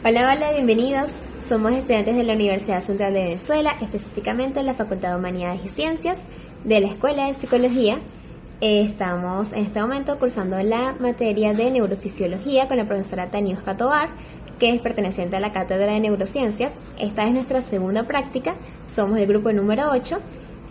Hola, hola, bienvenidos. Somos estudiantes de la Universidad Central de Venezuela, específicamente de la Facultad de Humanidades y Ciencias, de la Escuela de Psicología. Estamos en este momento cursando la materia de Neurofisiología con la profesora Tania Tovar, que es perteneciente a la Cátedra de Neurociencias. Esta es nuestra segunda práctica, somos el grupo número 8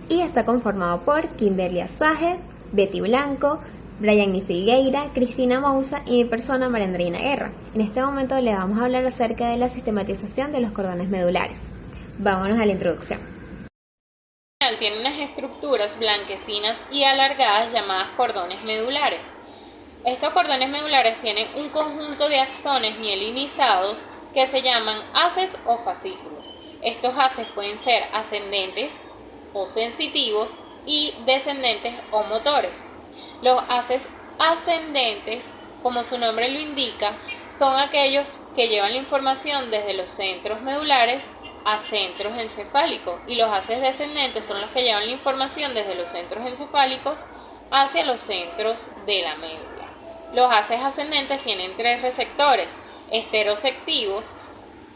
y está conformado por Kimberly Azuaje, Betty Blanco, Brian Filgueira, Cristina Mousa y mi persona, María Andreina Guerra. En este momento le vamos a hablar acerca de la sistematización de los cordones medulares. Vámonos a la introducción. Tiene unas estructuras blanquecinas y alargadas llamadas cordones medulares. Estos cordones medulares tienen un conjunto de axones mielinizados que se llaman haces o fascículos. Estos haces pueden ser ascendentes o sensitivos y descendentes o motores. Los haces ascendentes, como su nombre lo indica, son aquellos que llevan la información desde los centros medulares a centros encefálicos, y los haces descendentes son los que llevan la información desde los centros encefálicos hacia los centros de la médula. Los haces ascendentes tienen tres receptores: esteroceptivos,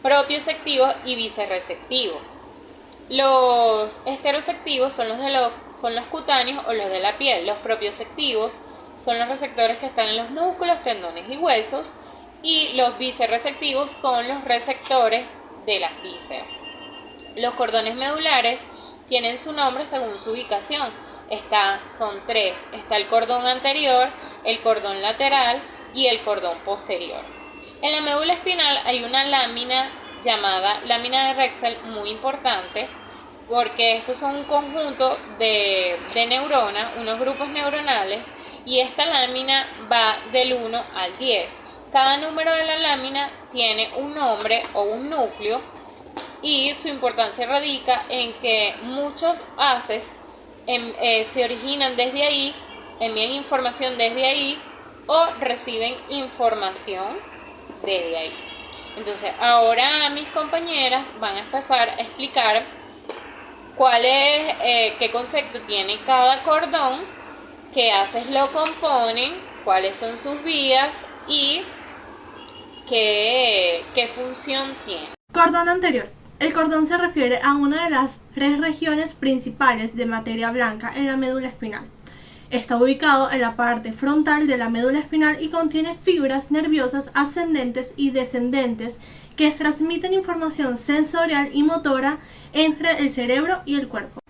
propioceptivos y vicerreceptivos. Los esteroceptivos son los cutáneos o los de la piel. Los propioceptivos son los receptores que están en los músculos, tendones y huesos, y los vicerreceptivos son los receptores de las vísceras. Los cordones medulares tienen su nombre según su ubicación. Son tres: está el cordón anterior, el cordón lateral y el cordón posterior. En la médula espinal hay una lámina llamada lámina de Rexel, muy importante, porque estos son un conjunto de neuronas, unos grupos neuronales, y esta lámina va del 1 al 10. Cada número de la lámina tiene un nombre o un núcleo, y su importancia radica en que muchos haces se originan desde ahí, envían información desde ahí o reciben información desde ahí. Entonces, ahora mis compañeras van a empezar a explicar qué concepto tiene cada cordón, qué haces lo componen, cuáles son sus vías y qué función tiene. Cordón anterior. El cordón se refiere a una de las tres regiones principales de materia blanca en la médula espinal. Está ubicado en la parte frontal de la médula espinal y contiene fibras nerviosas ascendentes y descendentes que transmiten información sensorial y motora entre el cerebro y el cuerpo.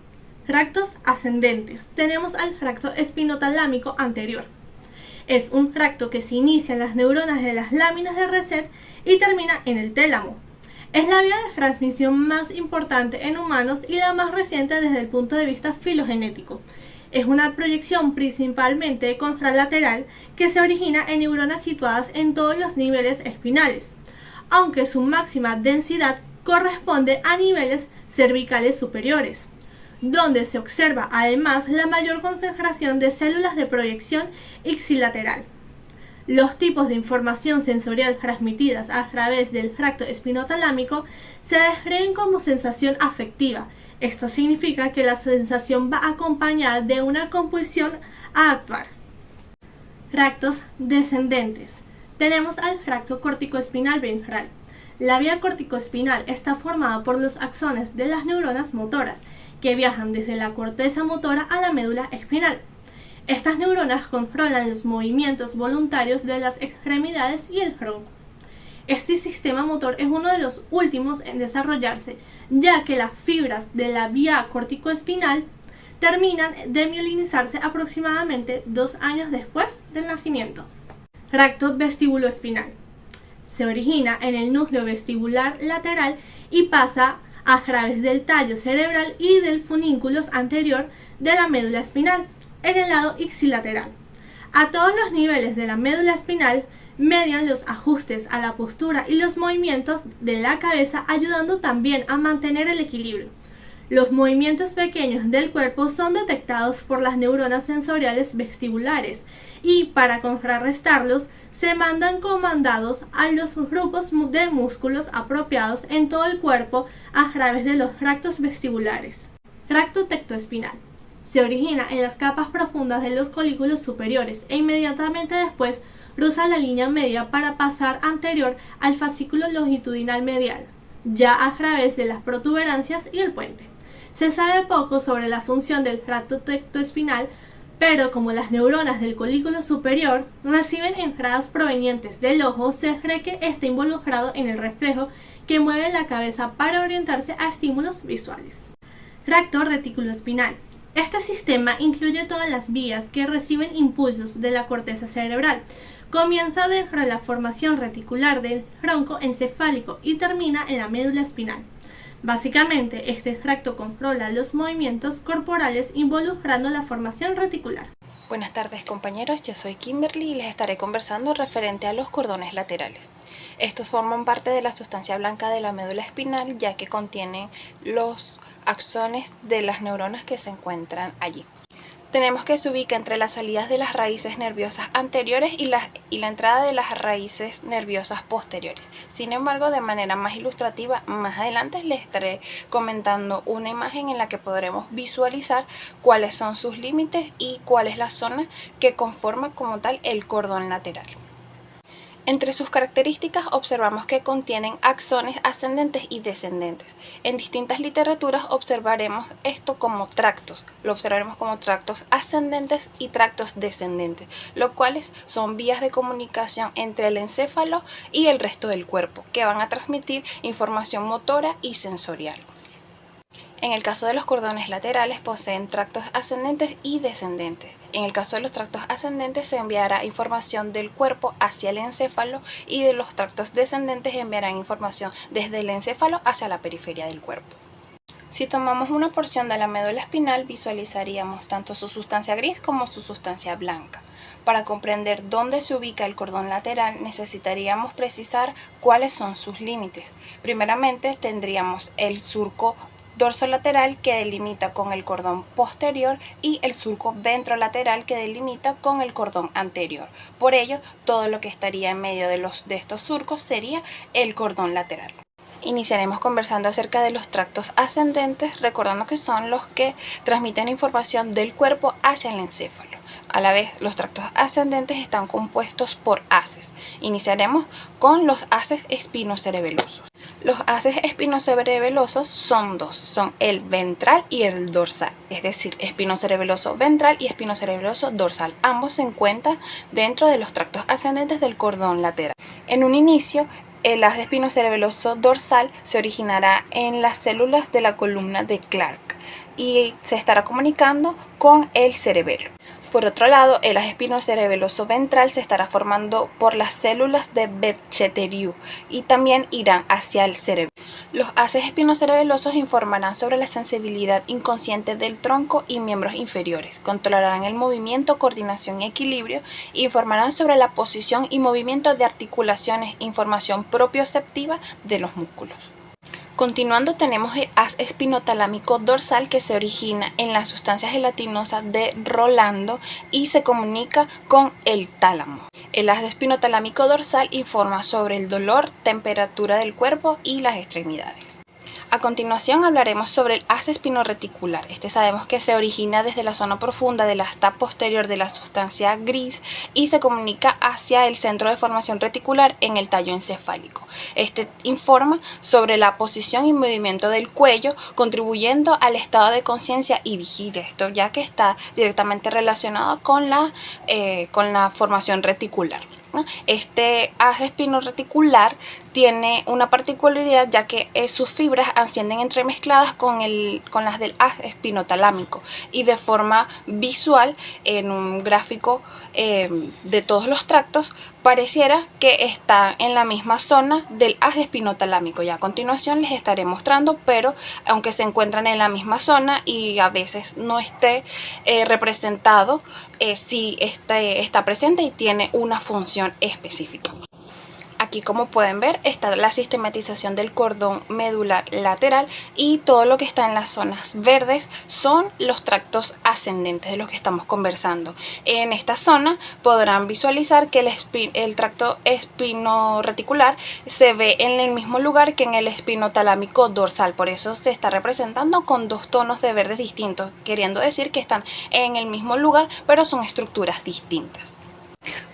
Tractos ascendentes. Tenemos al tracto espinotalámico anterior. Es un tracto que se inicia en las neuronas de las láminas de Recet y termina en el tálamo. Es la vía de transmisión más importante en humanos y la más reciente desde el punto de vista filogenético. Es una proyección principalmente contralateral que se origina en neuronas situadas en todos los niveles espinales, aunque su máxima densidad corresponde a niveles cervicales superiores, donde se observa además la mayor concentración de células de proyección ipsilateral. Los tipos de información sensorial transmitidas a través del tracto espinotalámico se describen como sensación afectiva. Esto significa que la sensación va acompañada de una compulsión a actuar. Tractos descendentes. Tenemos al tracto corticoespinal ventral. La vía corticoespinal está formada por los axones de las neuronas motoras que viajan desde la corteza motora a la médula espinal. Estas neuronas controlan los movimientos voluntarios de las extremidades y el tronco. Este sistema motor es uno de los últimos en desarrollarse, ya que las fibras de la vía corticoespinal terminan de mielinizarse aproximadamente 2 años después del nacimiento. Tracto vestibuloespinal. Se origina en el núcleo vestibular lateral y pasa a través del tallo cerebral y del funiculus anterior de la médula espinal, en el lado ipsilateral. A todos los niveles de la médula espinal median los ajustes a la postura y los movimientos de la cabeza, ayudando también a mantener el equilibrio. Los movimientos pequeños del cuerpo son detectados por las neuronas sensoriales vestibulares y, para contrarrestarlos, se mandan comandados a los grupos de músculos apropiados en todo el cuerpo a través de los tractos vestibulares. Tracto tectoespinal. Se origina en las capas profundas de los colículos superiores e inmediatamente después cruza la línea media para pasar anterior al fascículo longitudinal medial, ya a través de las protuberancias y el puente. Se sabe poco sobre la función del tracto tectoespinal, pero como las neuronas del colículo superior reciben entradas provenientes del ojo, se cree que está involucrado en el reflejo que mueve la cabeza para orientarse a estímulos visuales. Tracto reticuloespinal. Este sistema incluye todas las vías que reciben impulsos de la corteza cerebral. Comienza dentro de la formación reticular del tronco encefálico y termina en la médula espinal. Básicamente, este tracto controla los movimientos corporales involucrando la formación reticular. Buenas tardes compañeros, yo soy Kimberly y les estaré conversando referente a los cordones laterales. Estos forman parte de la sustancia blanca de la médula espinal, ya que contienen los axones de las neuronas que se encuentran allí. Tenemos que se ubica entre las salidas de las raíces nerviosas anteriores y la entrada de las raíces nerviosas posteriores. Sin embargo, de manera más ilustrativa, más adelante les estaré comentando una imagen en la que podremos visualizar cuáles son sus límites y cuál es la zona que conforma como tal el cordón lateral. Entre sus características observamos que contienen axones ascendentes y descendentes. En distintas literaturas observaremos esto como tractos. Lo observaremos como tractos ascendentes y tractos descendentes, los cuales son vías de comunicación entre el encéfalo y el resto del cuerpo, que van a transmitir información motora y sensorial. En el caso de los cordones laterales poseen tractos ascendentes y descendentes. En el caso de los tractos ascendentes se enviará información del cuerpo hacia el encéfalo y de los tractos descendentes enviarán información desde el encéfalo hacia la periferia del cuerpo. Si tomamos una porción de la médula espinal, visualizaríamos tanto su sustancia gris como su sustancia blanca. Para comprender dónde se ubica el cordón lateral, necesitaríamos precisar cuáles son sus límites. Primeramente, tendríamos el surco dorsolateral que delimita con el cordón posterior y el surco ventrolateral que delimita con el cordón anterior. Por ello, todo lo que estaría en medio de estos surcos sería el cordón lateral. Iniciaremos conversando acerca de los tractos ascendentes, recordando que son los que transmiten información del cuerpo hacia el encéfalo. A la vez, los tractos ascendentes están compuestos por haces. Iniciaremos con los haces espinocerebelosos. Los haces espinocerebelosos son dos, son el ventral y el dorsal, es decir, espinocerebeloso ventral y espinocerebeloso dorsal. Ambos se encuentran dentro de los tractos ascendentes del cordón lateral. En un inicio, el haz espinocerebeloso dorsal se originará en las células de la columna de Clark y se estará comunicando con el cerebelo. Por otro lado, el haz espinocerebeloso ventral se estará formando por las células de Betcheteriu y también irán hacia el cerebro. Los haces espinocerebelosos informarán sobre la sensibilidad inconsciente del tronco y miembros inferiores, controlarán el movimiento, coordinación y equilibrio, e informarán sobre la posición y movimiento de articulaciones, información propioceptiva de los músculos. Continuando tenemos el haz espinotalámico dorsal que se origina en la sustancia gelatinosa de Rolando y se comunica con el tálamo. El haz espinotalámico dorsal informa sobre el dolor, temperatura del cuerpo y las extremidades. A continuación hablaremos sobre el haz espinorreticular. Este sabemos que se origina desde la zona profunda del asta posterior de la sustancia gris y se comunica hacia el centro de formación reticular en el tallo encefálico. Este informa sobre la posición y movimiento del cuello, contribuyendo al estado de conciencia y vigilia. Esto ya que está directamente relacionado con la formación reticular. Este haz espinorreticular tiene una particularidad ya que sus fibras ascienden entremezcladas con las del haz espinotalámico y de forma visual en un gráfico de todos los tractos pareciera que está en la misma zona del haz espinotalámico. Ya a continuación les estaré mostrando, pero aunque se encuentran en la misma zona y a veces no esté representado, sí está presente y tiene una función específica. Aquí, como pueden ver, está la sistematización del cordón medular lateral y todo lo que está en las zonas verdes son los tractos ascendentes de los que estamos conversando. En esta zona podrán visualizar que el tracto espinorreticular se ve en el mismo lugar que en el espinotalámico dorsal, por eso se está representando con dos tonos de verdes distintos, queriendo decir que están en el mismo lugar pero son estructuras distintas.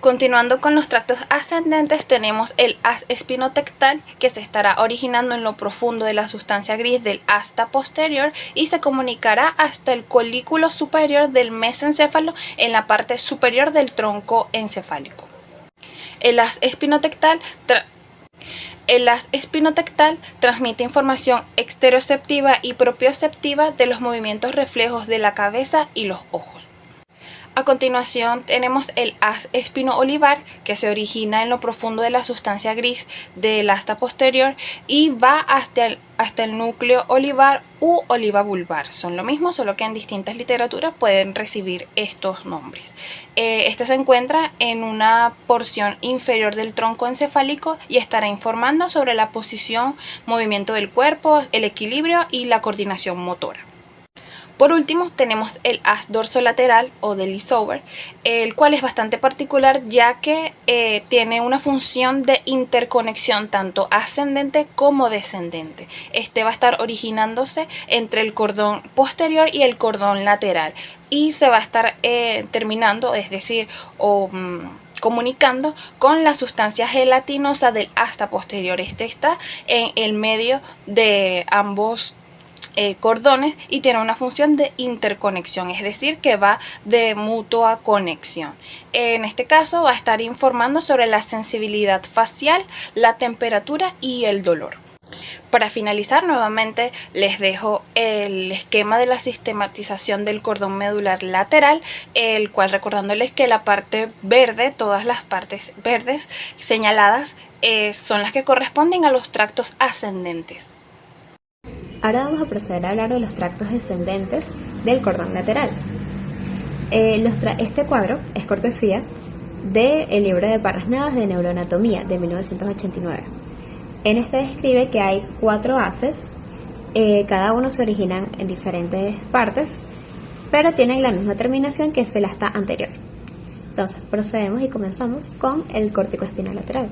Continuando con los tractos ascendentes, tenemos el haz espinotectal, que se estará originando en lo profundo de la sustancia gris del asta posterior y se comunicará hasta el colículo superior del mesencéfalo en la parte superior del tronco encefálico. El haz espinotectal transmite información exteroceptiva y propioceptiva de los movimientos reflejos de la cabeza y los ojos. A continuación tenemos el haz espino-olivar, que se origina en lo profundo de la sustancia gris del asta posterior y va hasta el núcleo olivar u oliva vulvar. Son lo mismo, solo que en distintas literaturas pueden recibir estos nombres. Este se encuentra en una porción inferior del tronco encefálico y estará informando sobre la posición, movimiento del cuerpo, el equilibrio y la coordinación motora. Por último, tenemos el haz dorsolateral o del Lisover, el cual es bastante particular ya que tiene una función de interconexión tanto ascendente como descendente. Este va a estar originándose entre el cordón posterior y el cordón lateral y se va a estar terminando, es decir, comunicando con la sustancia gelatinosa del asta posterior. Este está en el medio de ambos cordones y tiene una función de interconexión, es decir, que va de mutua conexión. En este caso va a estar informando sobre la sensibilidad facial, la temperatura y el dolor. Para finalizar, nuevamente les dejo el esquema de la sistematización del cordón medular lateral, el cual, recordándoles que la parte verde, todas las partes verdes señaladas son las que corresponden a los tractos ascendentes. Ahora vamos a proceder a hablar de los tractos descendentes del cordón lateral. Este cuadro es cortesía del libro de Parras Navas de Neuroanatomía de 1989. En este describe que hay 4 haces, cada uno se originan en diferentes partes, pero tienen la misma terminación que es el asta anterior. Entonces procedemos y comenzamos con el córtico espinal lateral,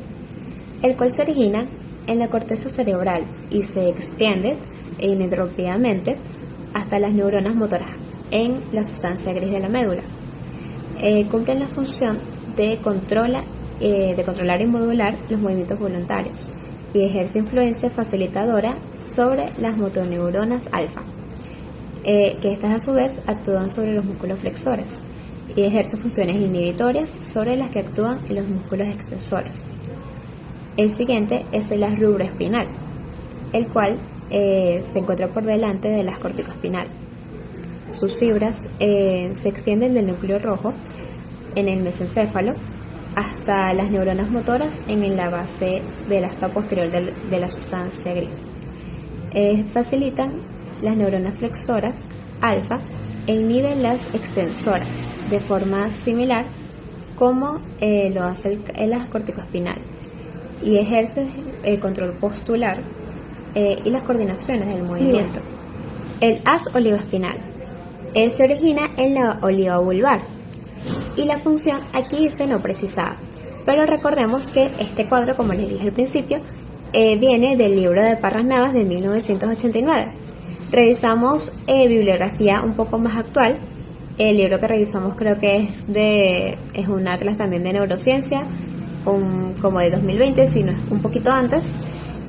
el cual se origina en la corteza cerebral y se extiende ininterrumpidamente hasta las neuronas motoras en la sustancia gris de la médula. Cumplen la función de controlar y modular los movimientos voluntarios y ejerce influencia facilitadora sobre las motoneuronas alfa, que estas a su vez actúan sobre los músculos flexores y ejerce funciones inhibitorias sobre las que actúan en los músculos extensores. El siguiente es el haz rubroespinal, el cual se encuentra por delante del haz corticoespinal. Sus fibras se extienden del núcleo rojo en el mesencéfalo hasta las neuronas motoras en la base del asta posterior de la sustancia gris. Facilitan las neuronas flexoras alfa e inhiben las extensoras de forma similar como lo hace el haz corticoespinal, y ejerce el control postular y las coordinaciones del movimiento. El haz olivoespinal se origina en la oliva vulvar y la función aquí dice no precisada, pero recordemos que este cuadro, como les dije al principio, viene del libro de Parras Navas de 1989. Revisamos bibliografía un poco más actual. El libro que revisamos creo que es un atlas también de neurociencia, como de 2020, si no es un poquito antes,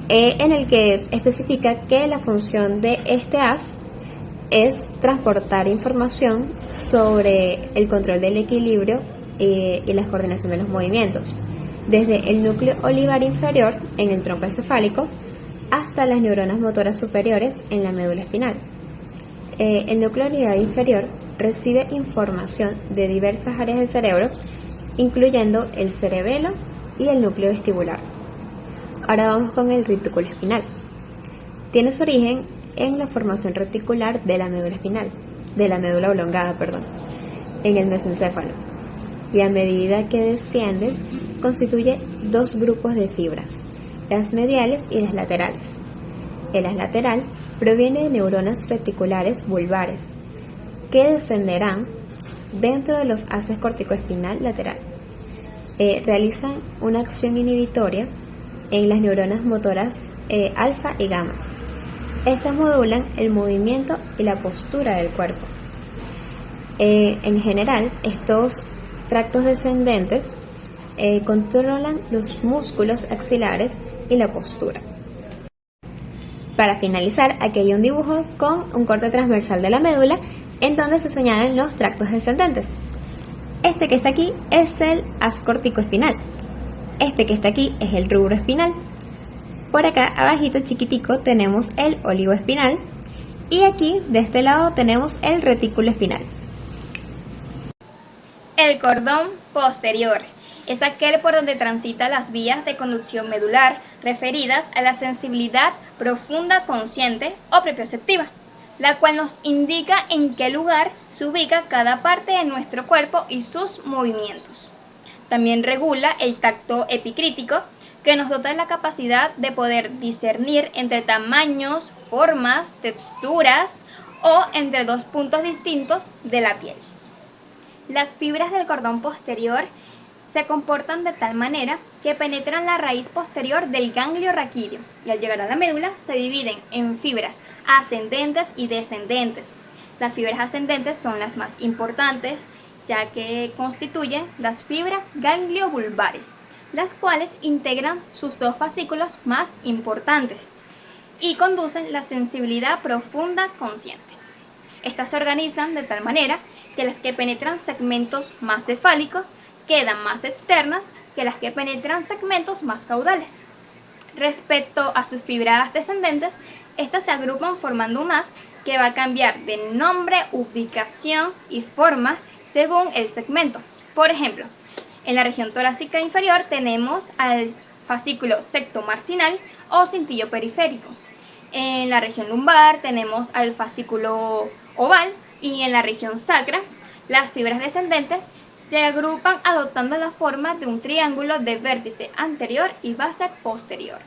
en el que especifica que la función de este haz es transportar información sobre el control del equilibrio y la coordinación de los movimientos, desde el núcleo olivar inferior en el tronco encefálico hasta las neuronas motoras superiores en la médula espinal. El núcleo olivar inferior recibe información de diversas áreas del cerebro, incluyendo el cerebelo y el núcleo vestibular. Ahora vamos con el retículo espinal. Tiene su origen en la formación reticular de la médula espinal, de la médula oblongada, en el mesencéfalo, y a medida que desciende constituye 2 grupos de fibras, las mediales y las laterales. El haz lateral proviene de neuronas reticulares vulvares que descenderán dentro de los haces corticoespinal lateral. Realizan una acción inhibitoria en las neuronas motoras alfa y gamma. Estas modulan el movimiento y la postura del cuerpo. En general, estos tractos descendentes controlan los músculos axilares y la postura. Para finalizar, aquí hay un dibujo con un corte transversal de la médula en donde se señalan los tractos descendentes. Este que está aquí es el haz corticoespinal. Este que está aquí es el rubro espinal. Por acá abajito chiquitico tenemos el oligoespinal y aquí de este lado tenemos el retículo espinal. El cordón posterior es aquel por donde transitan las vías de conducción medular referidas a la sensibilidad profunda consciente o propioceptiva, la cual nos indica en qué lugar se ubica cada parte de nuestro cuerpo y sus movimientos. También regula el tacto epicrítico, que nos dota de la capacidad de poder discernir entre tamaños, formas, texturas o entre dos puntos distintos de la piel. Las fibras del cordón posterior se comportan de tal manera que penetran la raíz posterior del ganglio raquídeo y al llegar a la médula se dividen en fibras ascendentes y descendentes. Las fibras ascendentes son las más importantes, ya que constituyen las fibras gangliobulbares, las cuales integran sus dos fascículos más importantes y conducen la sensibilidad profunda consciente. Estas se organizan de tal manera que las que penetran segmentos más cefálicos quedan más externas que las que penetran segmentos más caudales. Respecto a sus fibras descendentes, estas se agrupan formando un haz que va a cambiar de nombre, ubicación y forma según el segmento. Por ejemplo, en la región torácica inferior tenemos al fascículo sectomarginal o cintillo periférico. En la región lumbar tenemos al fascículo oval y en la región sacra las fibras descendentes se agrupan adoptando la forma de un triángulo de vértice anterior y base posterior.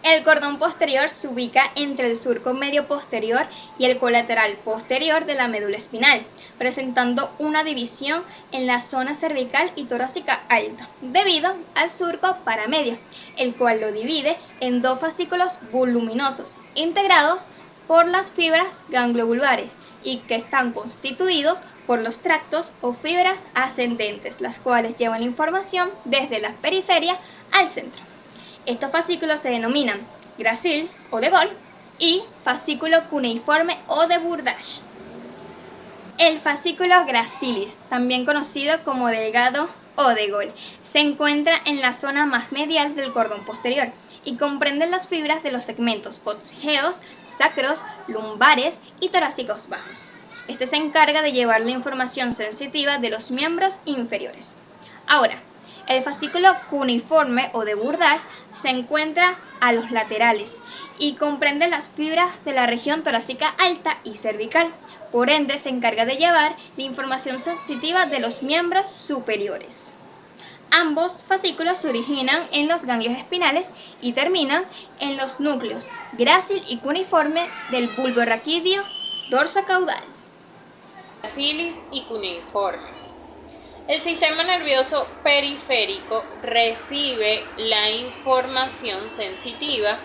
El cordón posterior se ubica entre el surco medio posterior y el colateral posterior de la médula espinal, presentando una división en la zona cervical y torácica alta, debido al surco paramedio, el cual lo divide en dos fascículos voluminosos, integrados por las fibras gangliobulbares y que están constituidos por los tractos o fibras ascendentes, las cuales llevan la información desde la periferia al centro. Estos fascículos se denominan gracil o de Gaulle y fascículo cuneiforme o de Bourdache. El fascículo gracilis, también conocido como delgado o de Gaulle, se encuentra en la zona más medial del cordón posterior y comprende las fibras de los segmentos coccygeos, sacros, lumbares y torácicos bajos. Este se encarga de llevar la información sensitiva de los miembros inferiores. Ahora, el fascículo cuneiforme o de Bourdache se encuentra a los laterales y comprende las fibras de la región torácica alta y cervical. Por ende, se encarga de llevar la información sensitiva de los miembros superiores. Ambos fascículos se originan en los ganglios espinales y terminan en los núcleos grácil y cuneiforme del bulbo raquídeo dorsocaudal. Gracilis y cuneiforme. El sistema nervioso periférico recibe la información sensitiva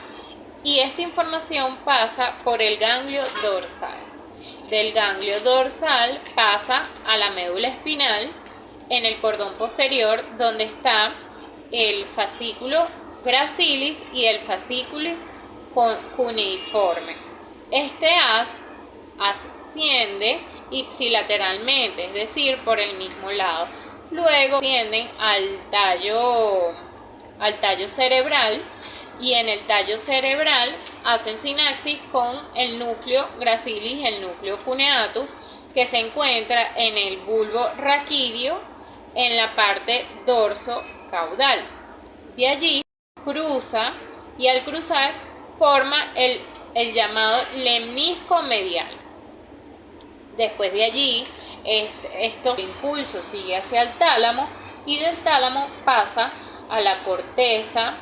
y esta información pasa por el ganglio dorsal. Del ganglio dorsal pasa a la médula espinal en el cordón posterior, donde está el fascículo gracilis y el fascículo cuneiforme. Este haz asciende ipsilateralmente, es decir, por el mismo lado. Luego ascienden al tallo cerebral y en el tallo cerebral hacen sinapsis con el núcleo gracilis y el núcleo cuneatus, que se encuentra en el bulbo raquídeo en la parte dorso-caudal. De allí cruza y al cruzar forma el llamado lemnisco medial. Después de allí, estos impulsos sigue hacia el tálamo y del tálamo pasa a la corteza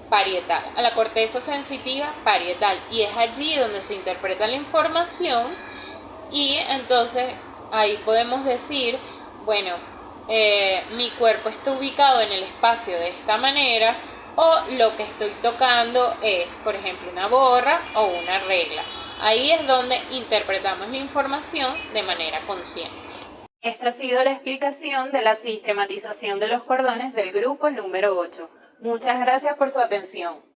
parietal, a la corteza sensitiva parietal, y es allí donde se interpreta la información y entonces ahí podemos decir, bueno, mi cuerpo está ubicado en el espacio de esta manera, o lo que estoy tocando es, por ejemplo, una borra o una regla. Ahí es donde interpretamos la información de manera consciente. Esta ha sido la explicación de la sistematización de los cordones del grupo número 8. Muchas gracias por su atención.